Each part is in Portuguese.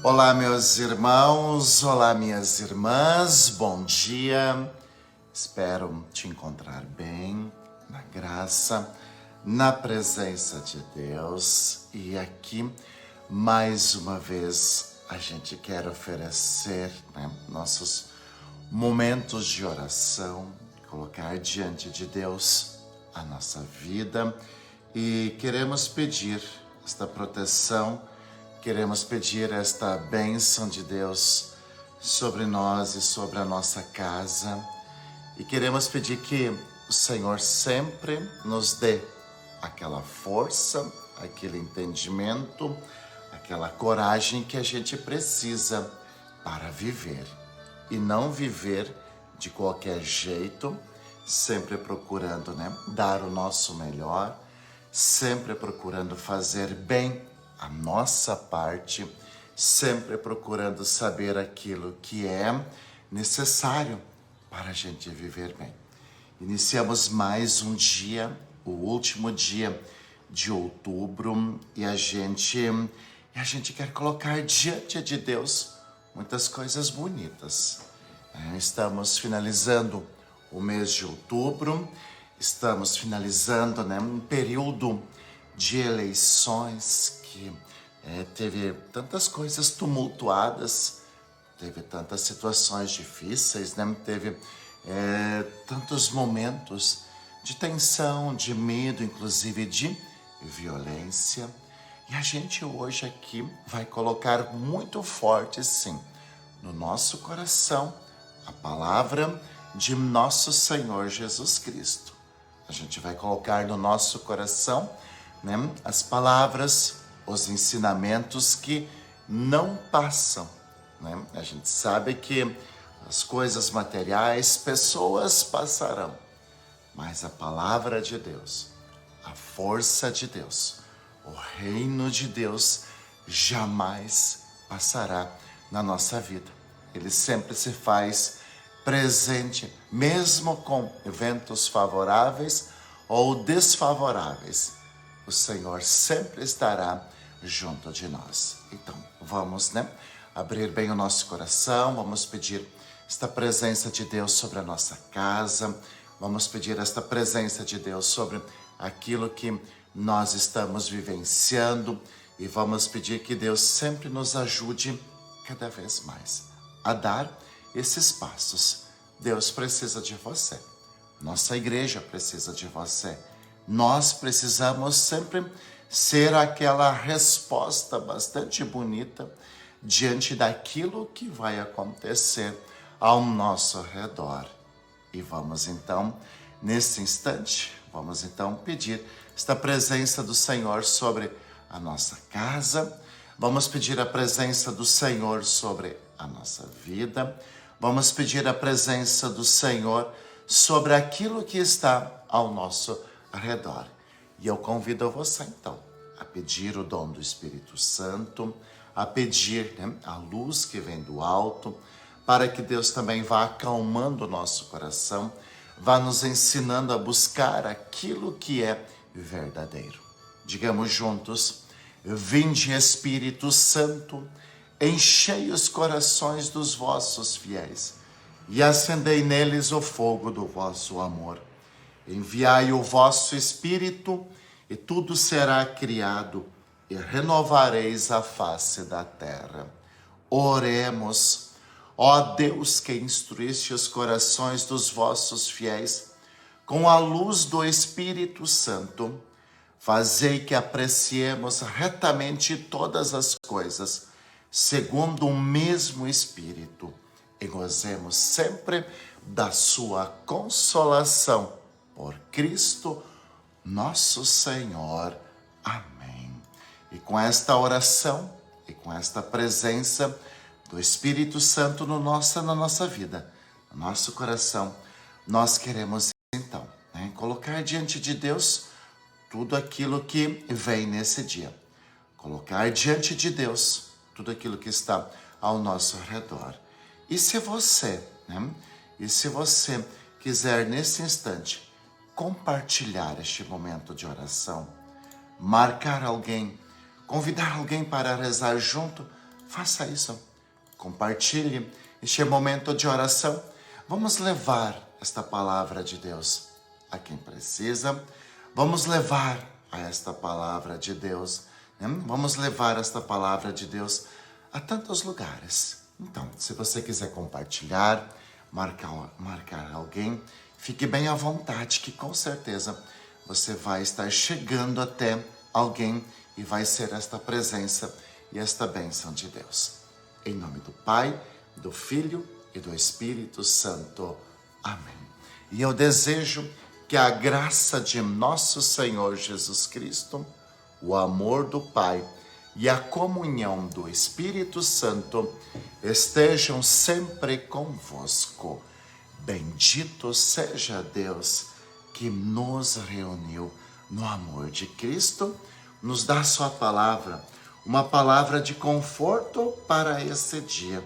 Olá, meus irmãos, olá, minhas irmãs, bom dia. Espero te encontrar bem, na graça, na presença de Deus. E aqui, mais uma vez, a gente quer oferecer nossos momentos de oração, colocar diante de Deus a nossa vida e queremos pedir esta proteção. Queremos pedir esta bênção de Deus sobre nós e sobre a nossa casa. E queremos pedir que o Senhor sempre nos dê aquela força, aquele entendimento, aquela coragem que a gente precisa para viver. E não viver de qualquer jeito, sempre procurando dar o nosso melhor, sempre procurando fazer bem a nossa parte, sempre procurando saber aquilo que é necessário para a gente viver bem. Iniciamos mais um dia, o último dia de outubro, e a gente quer colocar diante de Deus muitas coisas bonitas. Estamos finalizando o mês de outubro, estamos finalizando um período de eleições que teve tantas coisas tumultuadas, teve tantas situações difíceis, teve tantos momentos de tensão, de medo, inclusive de violência. E a gente hoje aqui vai colocar muito forte, sim, no nosso coração a palavra de nosso Senhor Jesus Cristo. A gente vai colocar no nosso coração as palavras, os ensinamentos que não passam. A gente sabe que as coisas materiais, pessoas passarão, mas a palavra de Deus, a força de Deus, o reino de Deus jamais passará na nossa vida. Ele sempre se faz presente, mesmo com eventos favoráveis ou desfavoráveis. O Senhor sempre estará junto de nós. Então, vamos, abrir bem o nosso coração, vamos pedir esta presença de Deus sobre a nossa casa, vamos pedir esta presença de Deus sobre aquilo que nós estamos vivenciando e vamos pedir que Deus sempre nos ajude cada vez mais a dar esses passos. Deus precisa de você, nossa igreja precisa de você. Nós precisamos sempre ser aquela resposta bastante bonita diante daquilo que vai acontecer ao nosso redor. E vamos então, nesse instante, pedir esta presença do Senhor sobre a nossa casa, vamos pedir a presença do Senhor sobre a nossa vida, vamos pedir a presença do Senhor sobre aquilo que está ao nosso redor. E eu convido você então a pedir o dom do Espírito Santo, a pedir a luz que vem do alto, para que Deus também vá acalmando o nosso coração, vá nos ensinando a buscar aquilo que é verdadeiro. Digamos juntos: vinde Espírito Santo, enchei os corações dos vossos fiéis e acendei neles o fogo do vosso amor. Enviai o vosso Espírito, e tudo será criado, e renovareis a face da terra. Oremos. Ó Deus, que instruíste os corações dos vossos fiéis com a luz do Espírito Santo, fazei que apreciemos retamente todas as coisas, segundo o mesmo Espírito, e gozemos sempre da sua consolação. Por Cristo, nosso Senhor. Amém. E com esta oração e com esta presença do Espírito Santo na nossa vida, no nosso coração, nós queremos então colocar diante de Deus tudo aquilo que vem nesse dia. Colocar diante de Deus tudo aquilo que está ao nosso redor. E se você quiser nesse instante compartilhar este momento de oração, marcar alguém, convidar alguém para rezar junto, faça isso. Compartilhe este momento de oração. Vamos levar esta palavra de Deus a quem precisa. Vamos levar a esta palavra de Deus, né? Vamos levar esta palavra de Deus a tantos lugares. Então, se você quiser compartilhar, marcar alguém, fique bem à vontade, que com certeza você vai estar chegando até alguém e vai ser esta presença e esta bênção de Deus. Em nome do Pai, do Filho e do Espírito Santo. Amém. E eu desejo que a graça de nosso Senhor Jesus Cristo, o amor do Pai e a comunhão do Espírito Santo estejam sempre convosco. Bendito seja Deus que nos reuniu no amor de Cristo, nos dá sua palavra, uma palavra de conforto para esse dia,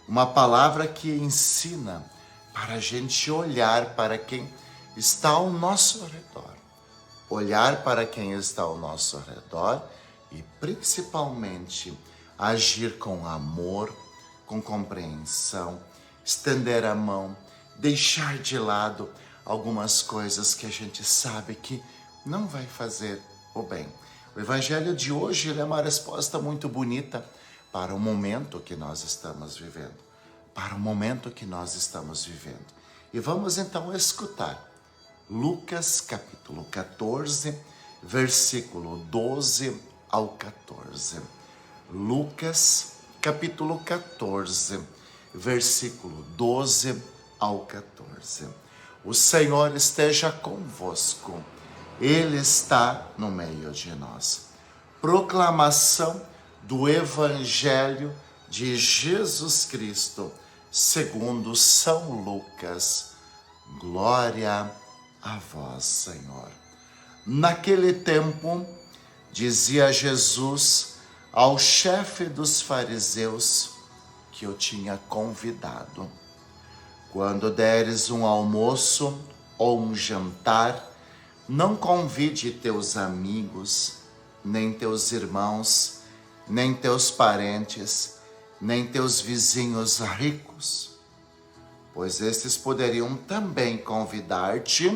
uma palavra que ensina para a gente olhar para quem está ao nosso redor, olhar para quem está ao nosso redor e principalmente agir com amor, com compreensão, estender a mão, deixar de lado algumas coisas que a gente sabe que não vai fazer o bem. O evangelho de hoje é uma resposta muito bonita para o momento que nós estamos vivendo. Para o momento que nós estamos vivendo. E vamos então escutar Lucas capítulo 14, versículo 12 ao 14. Lucas capítulo 14, versículo 12 ao 14. O Senhor esteja convosco. Ele está no meio de nós. Proclamação do Evangelho de Jesus Cristo, segundo São Lucas. Glória a vós, Senhor. Naquele tempo, dizia Jesus ao chefe dos fariseus que eu tinha convidado: quando deres um almoço ou um jantar, não convide teus amigos, nem teus irmãos, nem teus parentes, nem teus vizinhos ricos, pois estes poderiam também convidar-te,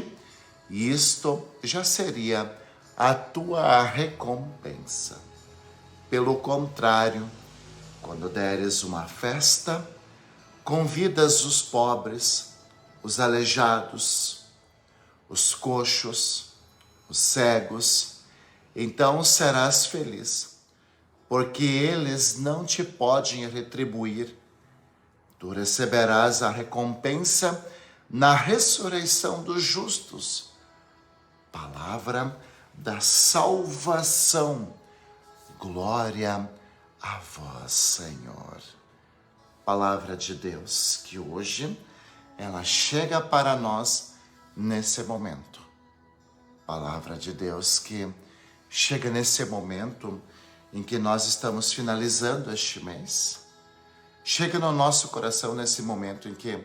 e isto já seria a tua recompensa. Pelo contrário, quando deres uma festa, convidas os pobres, os aleijados, os coxos, os cegos, então serás feliz, porque eles não te podem retribuir. Tu receberás a recompensa na ressurreição dos justos. Palavra da salvação. Glória a vós, Senhor. Palavra de Deus que hoje ela chega para nós nesse momento. Palavra de Deus que chega nesse momento em que nós estamos finalizando este mês. Chega no nosso coração nesse momento em que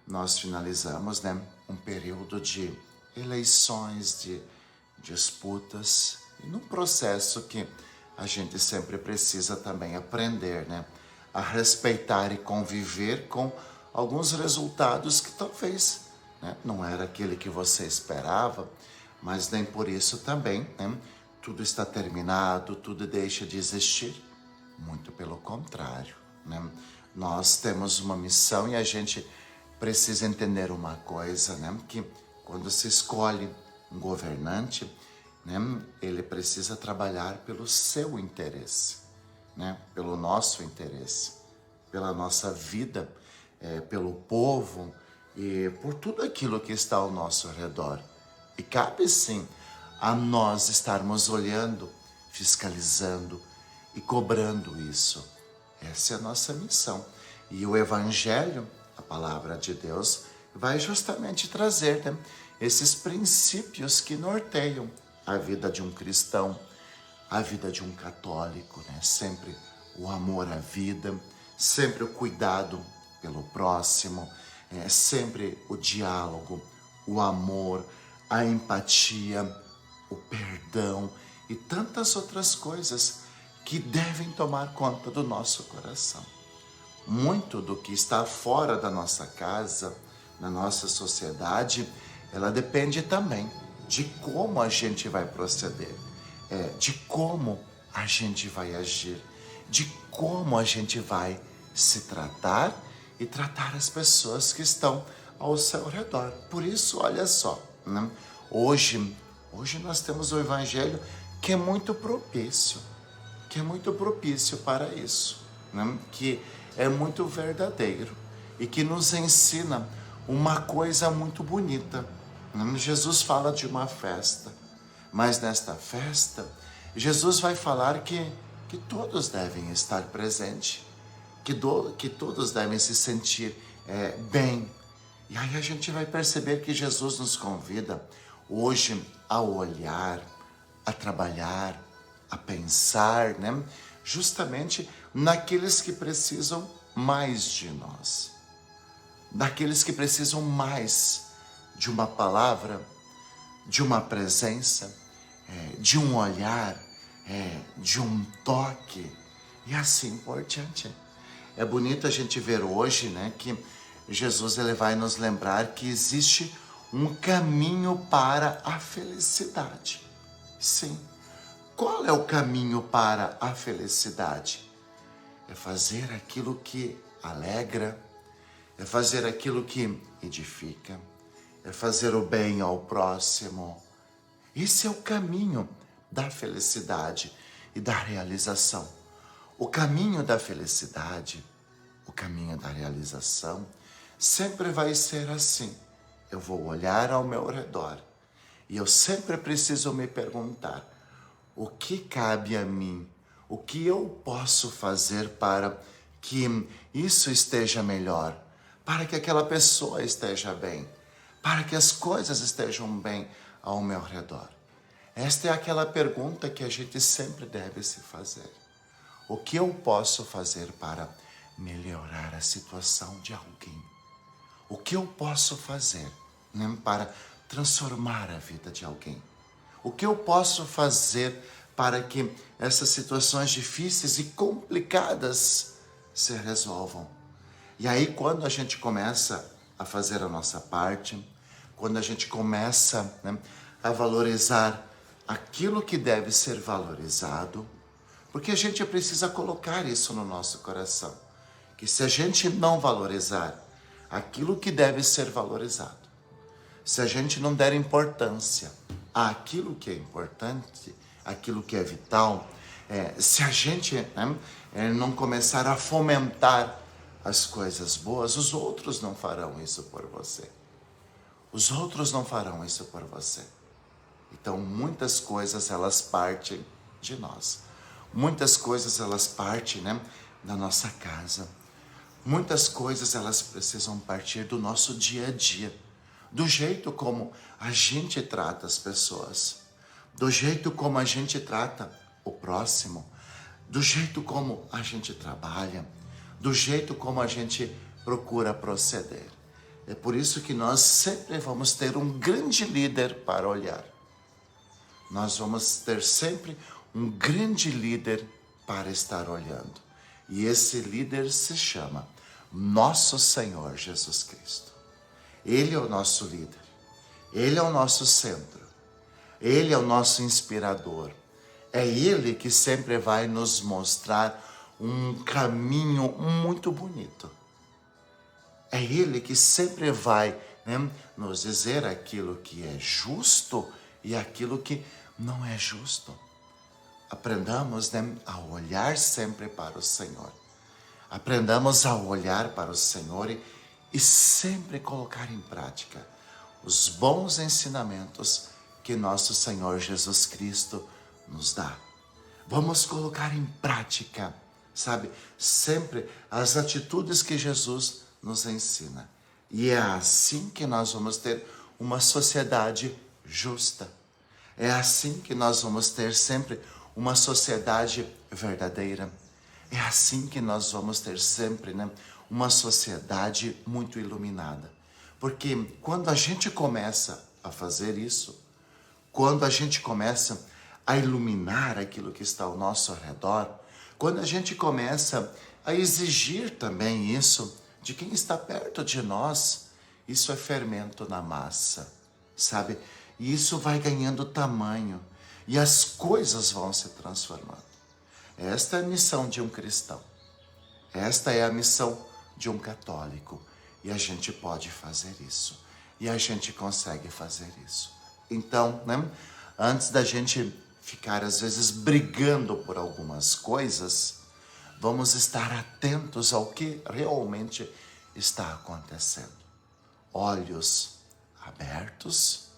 nós finalizamos, um período de eleições, de disputas, e num processo que a gente sempre precisa também aprender, a respeitar e conviver com alguns resultados que talvez não era aquele que você esperava, mas nem por isso também tudo está terminado, tudo deixa de existir. Muito pelo contrário, Nós temos uma missão e a gente precisa entender uma coisa, que quando se escolhe um governante, ele precisa trabalhar pelo seu interesse, pelo nosso interesse, pela nossa vida, pelo povo e por tudo aquilo que está ao nosso redor. E cabe sim a nós estarmos olhando, fiscalizando e cobrando isso. Essa é a nossa missão. E o Evangelho, a palavra de Deus, vai justamente trazer esses princípios que norteiam a vida de um cristão, a vida de um católico, Sempre o amor à vida, sempre o cuidado pelo próximo, sempre o diálogo, o amor, a empatia, o perdão e tantas outras coisas que devem tomar conta do nosso coração. Muito do que está fora da nossa casa, na nossa sociedade, ela depende também de como a gente vai proceder, de como a gente vai agir, de como a gente vai se tratar e tratar as pessoas que estão ao seu redor. Por isso, olha só, né? Hoje nós temos um evangelho que é muito propício, para isso, né? Que é muito verdadeiro e que nos ensina uma coisa muito bonita. Jesus fala de uma festa, mas nesta festa, Jesus vai falar que todos devem estar presentes, que todos devem se sentir bem. E aí a gente vai perceber que Jesus nos convida hoje a olhar, a trabalhar, a pensar, né? Justamente naqueles que precisam mais de nós, daqueles que precisam mais de uma palavra, de uma presença, de um olhar, de um toque e assim por diante. É bonito a gente ver hoje, né, que Jesus ele vai nos lembrar que existe um caminho para a felicidade. Sim. Qual é o caminho para a felicidade? É fazer aquilo que alegra, é fazer aquilo que edifica, é fazer o bem ao próximo. Esse é o caminho da felicidade e da realização. O caminho da felicidade, o caminho da realização, sempre vai ser assim. Eu vou olhar ao meu redor e eu sempre preciso me perguntar: o que cabe a mim? O que eu posso fazer para que isso esteja melhor? Para que aquela pessoa esteja bem? Para que as coisas estejam bem ao meu redor? Esta é aquela pergunta que a gente sempre deve se fazer. O que eu posso fazer para melhorar a situação de alguém? O que eu posso fazer, né, para transformar a vida de alguém? O que eu posso fazer para que essas situações difíceis e complicadas se resolvam? E aí, quando a gente começa a fazer a nossa parte, quando a gente começa, né, a valorizar aquilo que deve ser valorizado, porque a gente precisa colocar isso no nosso coração, que se a gente não valorizar aquilo que deve ser valorizado, se a gente não der importância àquilo que é importante, aquilo que é vital, se a gente, né, não começar a fomentar as coisas boas, os outros não farão isso por você. Os outros não farão isso por você. Então, muitas coisas, elas partem de nós. Muitas coisas, elas partem, né, da nossa casa. Muitas coisas, elas precisam partir do nosso dia a dia. Do jeito como a gente trata as pessoas. Do jeito como a gente trata o próximo. Do jeito como a gente trabalha. Do jeito como a gente procura proceder. É por isso que nós sempre vamos ter um grande líder para olhar. Nós vamos ter sempre um grande líder para estar olhando. E esse líder se chama Nosso Senhor Jesus Cristo. Ele é o nosso líder. Ele é o nosso centro. Ele é o nosso inspirador. É Ele que sempre vai nos mostrar um caminho muito bonito. É Ele que sempre vai, né, nos dizer aquilo que é justo e aquilo que não é justo. Aprendamos, né, a olhar sempre para o Senhor. Aprendamos a olhar para o Senhor e sempre colocar em prática os bons ensinamentos que nosso Senhor Jesus Cristo nos dá. Vamos colocar em prática, sabe, sempre as atitudes que Jesus nos ensina. E é assim que nós vamos ter uma sociedade justa. É assim que nós vamos ter sempre uma sociedade verdadeira. É assim que nós vamos ter sempre, né, uma sociedade muito iluminada. Porque quando a gente começa a fazer isso, quando a gente começa a iluminar aquilo que está ao nosso redor, quando a gente começa a exigir também isso de quem está perto de nós, isso é fermento na massa, sabe? E isso vai ganhando tamanho e as coisas vão se transformando. Esta é a missão de um cristão. Esta é a missão de um católico. E a gente pode fazer isso. E a gente consegue fazer isso. Então, né, antes da gente ficar, às vezes, brigando por algumas coisas, vamos estar atentos ao que realmente está acontecendo. Olhos abertos,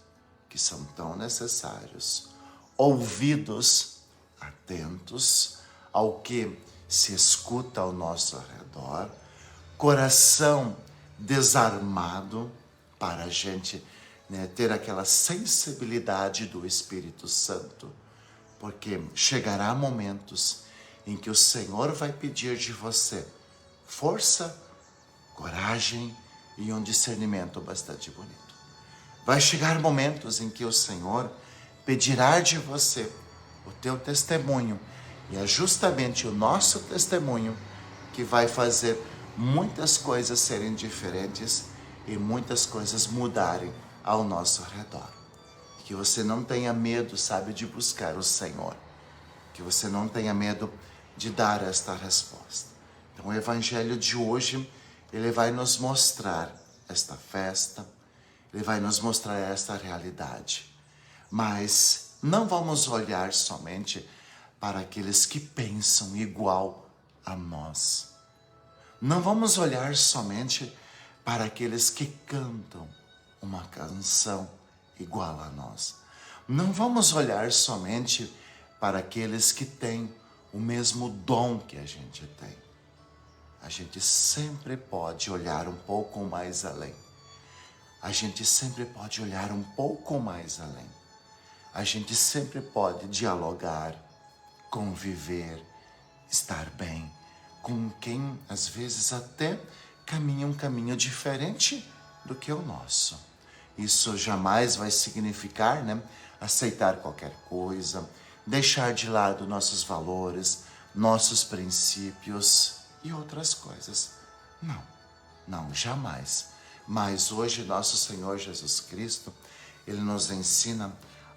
que são tão necessários. Ouvidos atentos ao que se escuta ao nosso redor. Coração desarmado para a gente, né, ter aquela sensibilidade do Espírito Santo. Porque chegará momentos em que o Senhor vai pedir de você força, coragem e um discernimento bastante bonito. Vai chegar momentos em que o Senhor pedirá de você o teu testemunho. E é justamente o nosso testemunho que vai fazer muitas coisas serem diferentes e muitas coisas mudarem ao nosso redor. Que você não tenha medo, sabe, de buscar o Senhor. Que você não tenha medo de dar esta resposta. Então o Evangelho de hoje, ele vai nos mostrar esta festa, ele vai nos mostrar esta realidade. Mas não vamos olhar somente para aqueles que pensam igual a nós. Não vamos olhar somente para aqueles que cantam uma canção igual a nós. Não vamos olhar somente para aqueles que têm o mesmo dom que a gente tem. A gente sempre pode olhar um pouco mais além. A gente sempre pode olhar um pouco mais além. A gente sempre pode dialogar, conviver, estar bem com quem às vezes até caminha um caminho diferente do que o nosso. Isso jamais vai significar, né, aceitar qualquer coisa, deixar de lado nossos valores, nossos princípios e outras coisas. Não, jamais. Mas hoje nosso Senhor Jesus Cristo, Ele nos ensina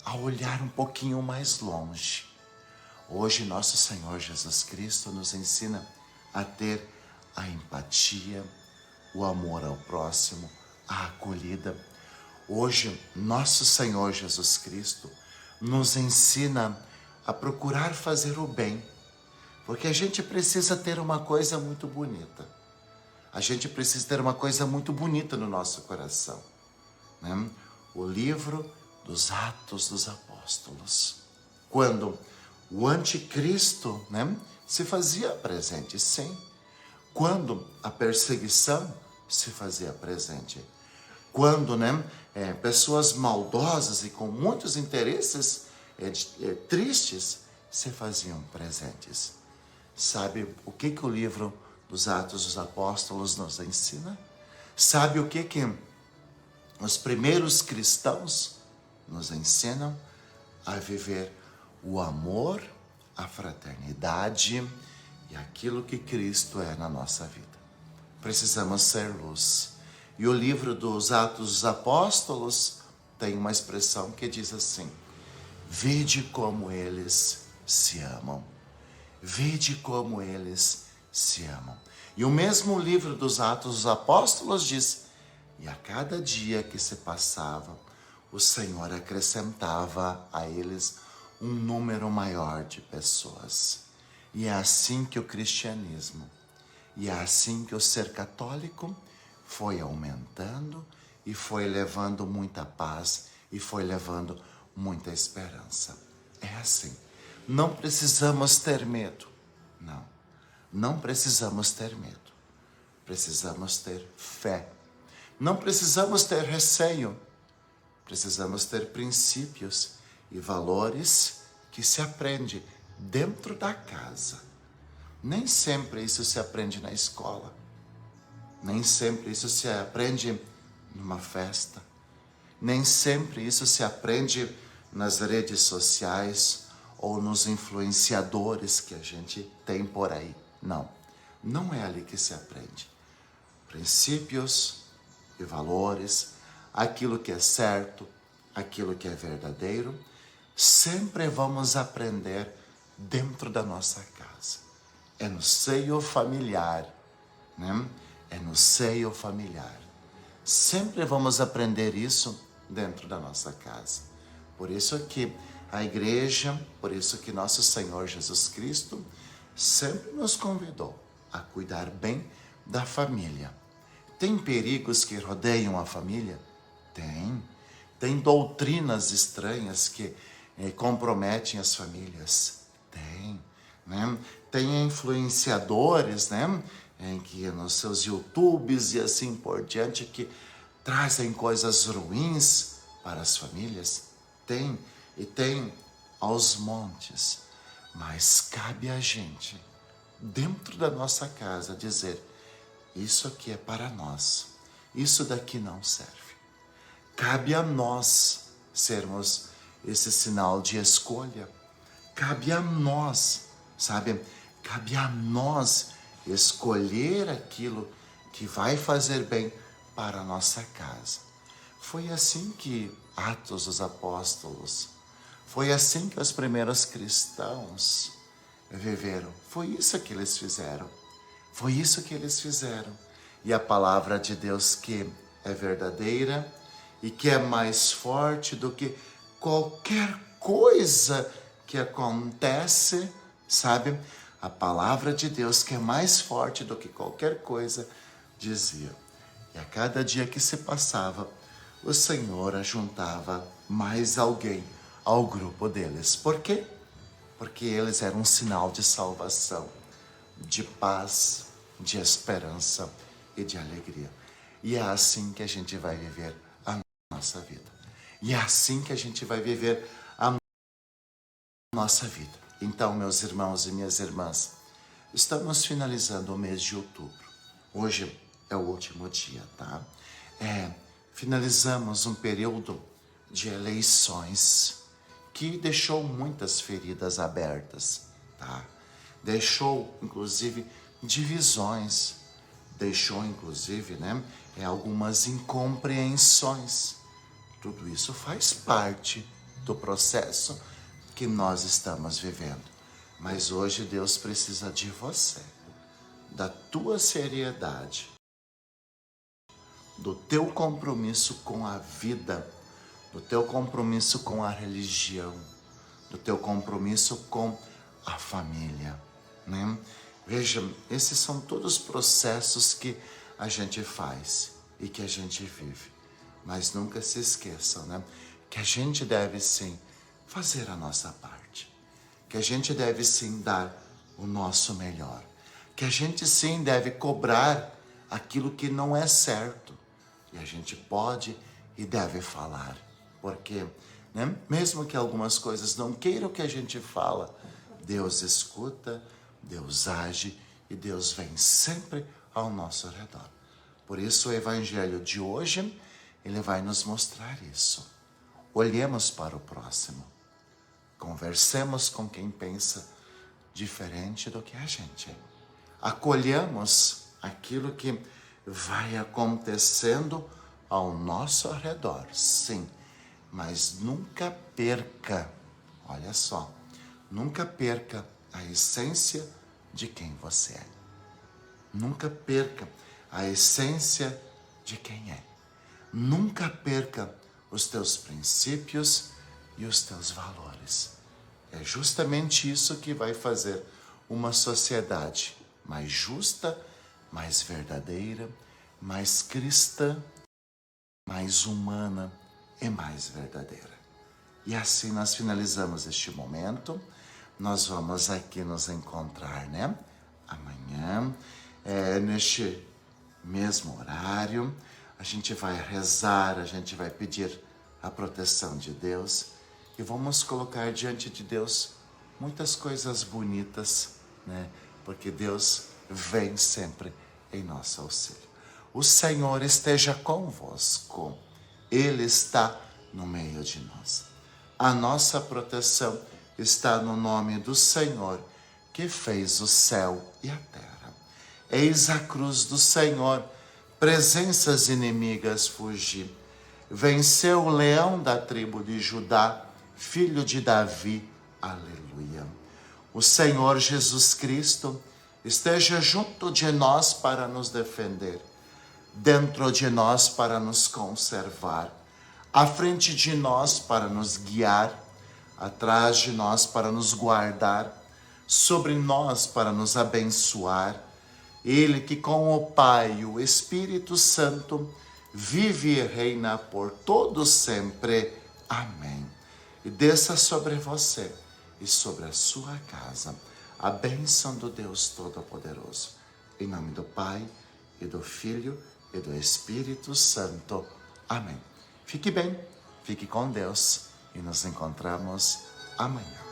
a olhar um pouquinho mais longe. Hoje nosso Senhor Jesus Cristo nos ensina a ter a empatia, o amor ao próximo, a acolhida. Hoje nosso Senhor Jesus Cristo nos ensina a procurar fazer o bem, porque a gente precisa ter uma coisa muito bonita. A gente precisa ter uma coisa muito bonita no nosso coração, né? O livro dos Atos dos Apóstolos. Quando o anticristo, né, se fazia presente, sim. Quando a perseguição se fazia presente. Quando, né, pessoas maldosas e com muitos interesses tristes se faziam presentes. Sabe o que o livro dos Atos dos Apóstolos nos ensina? Sabe o que os primeiros cristãos nos ensinam? A viver o amor, a fraternidade e aquilo que Cristo é na nossa vida. Precisamos ser luz. E o livro dos Atos dos Apóstolos tem uma expressão que diz assim: vede como eles se amam. Vede como eles se amam. E o mesmo livro dos Atos dos Apóstolos diz: e a cada dia que se passava, o Senhor acrescentava a eles um número maior de pessoas. E é assim que o cristianismo, e é assim que o ser católico foi aumentando e foi levando muita paz e foi levando muita esperança. É assim. Não precisamos ter medo. Não precisamos ter medo. Precisamos ter fé. Não precisamos ter receio. Precisamos ter princípios e valores que se aprende dentro da casa. Nem sempre isso se aprende na escola. Nem sempre isso se aprende numa festa. Nem sempre isso se aprende nas redes sociais ou nos influenciadores que a gente tem por aí. Não, não é ali que se aprende. Princípios e valores, aquilo que é certo, aquilo que é verdadeiro, sempre vamos aprender dentro da nossa casa. É no seio familiar, né? É no seio familiar. Sempre vamos aprender isso dentro da nossa casa. Por isso que a igreja, por isso que nosso Senhor Jesus Cristo sempre nos convidou a cuidar bem da família. Tem perigos que rodeiam a família? Tem. Tem doutrinas estranhas que comprometem as famílias? Tem. Né? Tem influenciadores, né? Em que nos seus YouTubes e assim por diante, que trazem coisas ruins para as famílias? Tem. E tem aos montes. Mas cabe a gente, dentro da nossa casa, dizer: isso aqui é para nós, isso daqui não serve. Cabe a nós sermos esse sinal de escolha. Cabe a nós, sabe? Cabe a nós escolher aquilo que vai fazer bem para a nossa casa. Foi assim que Atos dos Apóstolos, foi assim que os primeiros cristãos viveram. Foi isso que eles fizeram. Foi isso que eles fizeram. E a palavra de Deus, que é verdadeira e que é mais forte do que qualquer coisa que acontece, sabe? A palavra de Deus, que é mais forte do que qualquer coisa, dizia. E a cada dia que se passava, o Senhor ajuntava mais alguém ao grupo deles. Por quê? Porque eles eram um sinal de salvação, de paz, de esperança e de alegria. E é assim que a gente vai viver a nossa vida. E é assim que a gente vai viver a nossa vida. Então, meus irmãos e minhas irmãs, estamos finalizando o mês de outubro. Hoje é o último dia, tá? Finalizamos um período de eleições que deixou muitas feridas abertas, tá? Deixou, inclusive, divisões, deixou, inclusive, né, algumas incompreensões. Tudo isso faz parte do processo que nós estamos vivendo. Mas hoje Deus precisa de você, da tua seriedade, do teu compromisso com a vida, do teu compromisso com a religião, do teu compromisso com a família, né? Veja, esses são todos processos que a gente faz e que a gente vive. Mas nunca se esqueçam, né? Que a gente deve sim fazer a nossa parte. Que a gente deve sim dar o nosso melhor. Que a gente sim deve cobrar aquilo que não é certo. E a gente pode e deve falar. Porque, né, mesmo que algumas coisas não queiram que a gente fala, Deus escuta, Deus age e Deus vem sempre ao nosso redor. Por isso o evangelho de hoje, ele vai nos mostrar isso. Olhemos para o próximo. Conversemos com quem pensa diferente do que a gente. Acolhamos aquilo que vai acontecendo ao nosso redor, sim. Mas nunca perca, olha só, nunca perca a essência de quem você é. Nunca perca a essência de quem é. Nunca perca os teus princípios e os teus valores. É justamente isso que vai fazer uma sociedade mais justa, mais verdadeira, mais cristã, mais humana e mais verdadeira. E assim nós finalizamos este momento. Nós vamos aqui nos encontrar, né? Amanhã, neste mesmo horário. A gente vai rezar, a gente vai pedir a proteção de Deus e vamos colocar diante de Deus muitas coisas bonitas, né? Porque Deus vem sempre em nosso auxílio. O Senhor esteja convosco. Ele está no meio de nós. A nossa proteção está no nome do Senhor, que fez o céu e a terra. Eis a cruz do Senhor, presenças inimigas fugir. Venceu o leão da tribo de Judá, filho de Davi. Aleluia. O Senhor Jesus Cristo esteja junto de nós para nos defender, dentro de nós para nos conservar, à frente de nós para nos guiar, atrás de nós para nos guardar, sobre nós para nos abençoar. Ele que com o Pai e o Espírito Santo vive e reina por todo sempre. Amém. E desça sobre você e sobre a sua casa a bênção do Deus Todo-Poderoso. Em nome do Pai, e do Filho, e do Espírito Santo. Amém. Fique bem, fique com Deus e nos encontramos amanhã.